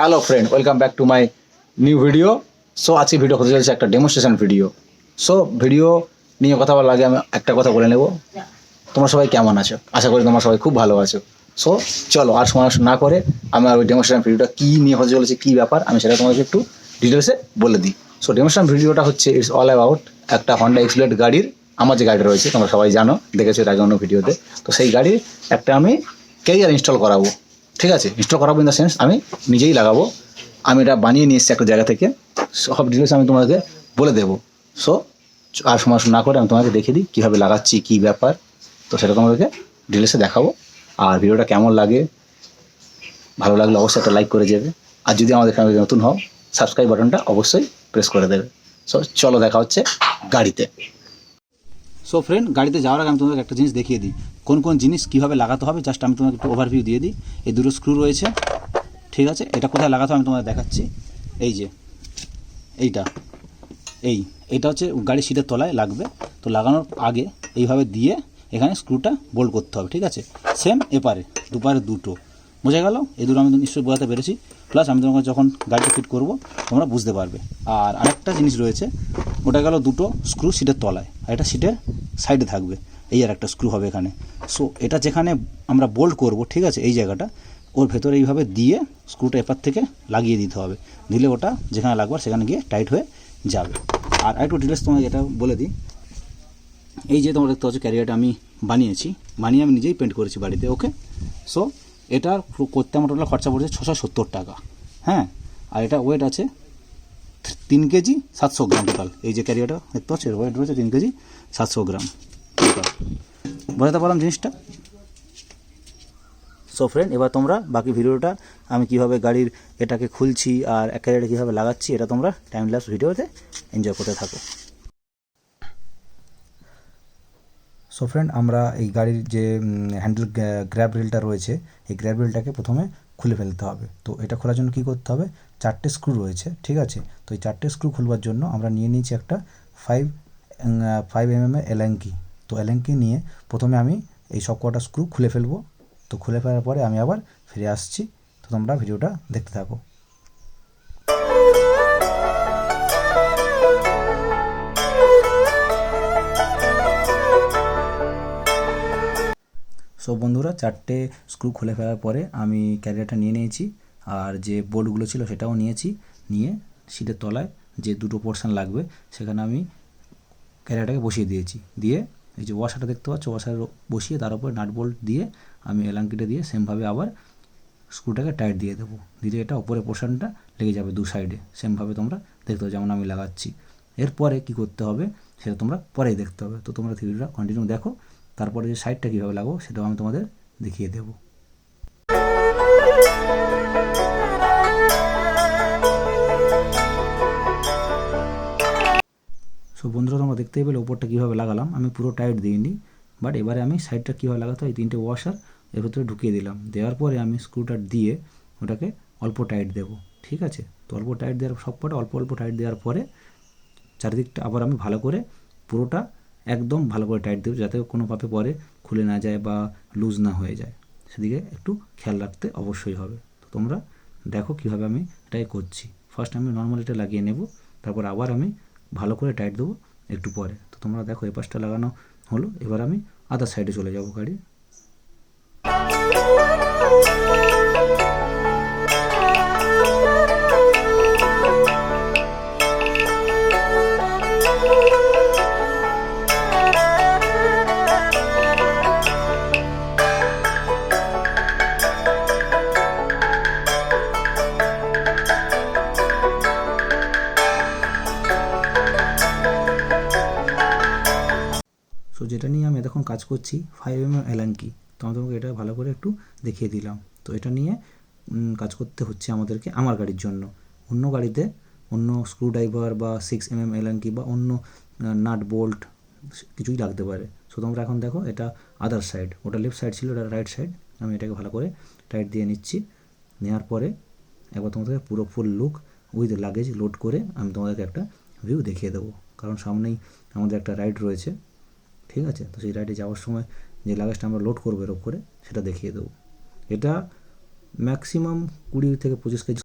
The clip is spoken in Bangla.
Hello friend, welcome back to my new video. So আজকে ভিডিও হতে চলেছে একটা ডেমনস্ট্রেশন ভিডিও। সো ভিডিও নিয়ে কথা বলার আগে আমি একটা কথা বলে নেব, তোমরা সবাই কেমন আছো? আশা করি তোমরা সবাই খুব ভালো আছো। সো চলো আর সময় না করে আমার ওই ডেমনস্ট্রেশন ভিডিওটা কী নিয়ে হতে চলেছে, কী ব্যাপার, আমি সেটা তোমাকে একটু ডিটেলসে বলে দিই। সো ডেমনস্ট্রেশন ভিডিওটা হচ্ছে ইটস অল অ্যাবাউট একটা হন্ডা এক্সপ্লেড গাড়ির, আমার যে গাড়িটা রয়েছে তোমরা সবাই জানো, দেখেছো এর আগে অন্য ভিডিওতে। তো সেই গাড়ির একটা আমি ক্যারিয়ার ইনস্টল করাবো। ঠিক আছে, ইনস্টল করাবো ইন দ্য সেন্স আমি নিজেই লাগাবো। আমি এটা বানিয়ে নিয়ে এসেছি একটা জায়গা থেকে, সব ডিটেলস আমি তোমাকে বলে দেবো। সো আর সময় না করে আমি তোমাকে দেখিয়ে দিই কীভাবে লাগাচ্ছি, কী ব্যাপার। তো সেটা তোমাদেরকে ডিটেলসে দেখাবো। আর ভিডিওটা কেমন লাগে, ভালো লাগলে অবশ্যই একটা লাইক করে যাবে। আর যদি আমাদের চ্যানেলে নতুন হও, সাবস্ক্রাইব বাটনটা অবশ্যই প্রেস করে দেবে। সো চলো দেখা হচ্ছে গাড়িতে। সো ফ্রেন্ড, গাড়িতে যাওয়ার আগে আমি তোমাকে একটা জিনিস দেখিয়ে দিই, কোন কোন জিনিস কীভাবে লাগাতে হবে। জাস্ট আমি তোমাকে একটু ওভারভিউ দিয়ে দিই। এই দুটো স্ক্রু রয়েছে, ঠিক আছে। এটা কোথায় লাগাতে হবে আমি তোমাকে দেখাচ্ছি। এই যে এইটা হচ্ছে গাড়ির সিটের তলায় লাগবে। তো লাগানোর আগে এইভাবে দিয়ে এখানে স্ক্রুটা বোল্ট করতে হবে, ঠিক আছে। সেম এপারে দুপারে দুটো, বোঝা গেল? এই দুটো আমি নিশ্চয়ই বোঝাতে পেরেছি। প্লাস আমি তোমাকে যখন গাড়িটা ফিট করবো তোমরা বুঝতে পারবে। আর আরেকটা জিনিস রয়েছে, ওটা গেল দুটো স্ক্রু সিটের তলায়, আর এটা সিটের সাইডে থাকবে। এই আর একটা স্ক্রু হবে এখানে। সো এটা যেখানে আমরা বোল্ট করব, ঠিক আছে, এই জায়গাটা ওর ভেতরে এইভাবে দিয়ে স্ক্রুটা এপার থেকে লাগিয়ে দিতে হবে। দিলে ওটা যেখানে লাগবে সেখানে গিয়ে টাইট হয়ে যাবে। আর একটু ডিটেলস তোমাকে এটা বলে দিই, এই যে তোমরা দেখতে পাচ্ছ ক্যারিয়ারটা আমি বানিয়ে আমি নিজেই পেন্ট করেছি বাড়িতে, ওকে। সো এটা করতে আমার টোটাল খরচা পড়েছে 670 টাকা, হ্যাঁ। আর এটা ওয়েট আছে 3 কেজি 700 গ্রাম টোটাল। এই যে ক্যারিয়ারটা দেখতে পাচ্ছ এর ওয়েট রয়েছে 3 কেজি 700 গ্রাম টোটাল। বোঝাতে পারলাম জিনিসটা? সো ফ্রেন্ড, এবার তোমরা বাকি ভিডিওটা আমি কীভাবে গাড়ির এটাকে খুলছি আর ক্যারিয়ারটা কীভাবে লাগাচ্ছি এটা তোমরা টাইম ল্যাপস ভিডিওতে এনজয় করতে থাকো। সো ফ্রেন্ড, আমরা এই গাড়ির যে হ্যান্ডেল গ্র্যাব রিলটা রয়েছে, এই গ্র্যাব রিলটাকে প্রথমে খুলে ফেলতে হবে। তো এটা খোলার জন্য কী করতে হবে, 4টে স্ক্রু রয়েছে, ঠিক আছে। তো এই 4টে স্ক্রু খুলবার জন্য আমরা নিয়ে নিয়েছি একটা 5 mm এলাঙ্কি। তো এলাঙ্কি নিয়ে প্রথমে আমি এই সব কটা স্ক্রু খুলে ফেলবো। তো খুলে ফেলার পরে আমি আবার ফিরে আসছি। তো তোমরা ভিডিওটা দেখতে থাকো। সো বন্ধুরা, 4টে স্ক্রু খুলে ফেলার পরে আমি ক্যারিয়ারটা নিয়ে নিয়েছি, আর যে বোল্টগুলো ছিল সেটাও নিয়ে সিটের তলায় যে দুটো পোর্শন লাগবে সেখানে আমি ক্যারিয়ারটাকে বসিয়ে দিয়েছি। দিয়ে এই যে ওয়াশারটা দেখতে পাচ্ছ, ওয়াশার বসিয়ে তার উপরে নাট বোল্ট দিয়ে আমি এলাঙ্কিটা দিয়ে সেমভাবে আবার স্ক্রুটাকে টাইট দিয়ে দেবো। দিলে এটা উপরে পোর্শনটা লেগে যাবে দু সাইডে, সেমভাবে তোমরা দেখতে পাচ্ছ যেমন আমি লাগাচ্ছি। এরপরে কি করতে হবে সেটা তোমরা পরেই দেখতে হবে। তো তোমরা ভিডিওটা কন্টিনিউ দেখো, তারপরে যে সাইডটা কীভাবে লাগাবো সেটাও আমি তোমাদের দেখিয়ে দেবো। সো বন্ধুরা, তোমরা দেখতেই পেলে ওপরটা কীভাবে লাগালাম। আমি পুরো টাইট দিইনি, বাট এবারে আমি সাইডটা কীভাবে লাগাতে হয়, 3টে ওয়াশার এর ভেতরে ঢুকিয়ে দিলাম। দেওয়ার পরে আমি স্ক্রুটা দিয়ে ওটাকে অল্প টাইট দেবো, ঠিক আছে। তো অল্প টাইট দেওয়ার সবকটা অল্প অল্প টাইট দেওয়ার পরে চারিদিকটা আবার আমি ভালো করে পুরোটা একদম ভালো করে টাইট দেবো, যাতে কোনো পাপে পরে খুলে না যায় বা লুজ না হয়ে যায়, সেদিকে একটু খেয়াল রাখতে অবশ্যই হবে। তো তোমরা দেখো কীভাবে আমি এটাই করছি। ফার্স্ট আমি নর্মাল এটা লাগিয়ে নেব, তারপর আবার আমি ভালো করে টাইট দেবো একটু পরে। তো তোমরা দেখো এই পাশটা লাগানো হলো, এবার আমি আদার সাইডে চলে যাব গাড়ি। সো যেটা নিয়ে আমি এতক্ষণ কাজ করছি 5 mm এলাঙ্কি, তো আমি তোমাকে এটা ভালো করে একটু দেখিয়ে দিলাম। তো এটা নিয়ে কাজ করতে হচ্ছে আমাদেরকে আমার গাড়ির জন্য। অন্য গাড়িতে অন্য স্ক্রুড্রাইভার বা 6 mm এলাঙ্কি বা অন্য নাট বোল্ট কিছুই লাগতে পারে। সো তোমরা এখন দেখো এটা আদার সাইড, ওটা লেফট সাইড ছিল, এটা রাইট সাইড। আমি এটাকে ভালো করে টাইট দিয়ে নিচ্ছি। নেওয়ার পরে একবার তোমাদেরকে পুরো ফুল লুক উইথ লাগেজ লোড করে আমি তোমাদেরকে একটা ভিউ দেখিয়ে দেবো, কারণ সামনেই আমাদের একটা রাইড রয়েছে, ঠিক আছে। তো সেই রাইডে যাওয়ার সময় যে লাগেজটা আমরা লোড করবো এর উপরে সেটা দেখিয়ে দেবো। এটা ম্যাক্সিমাম 20 থেকে 25 কেজি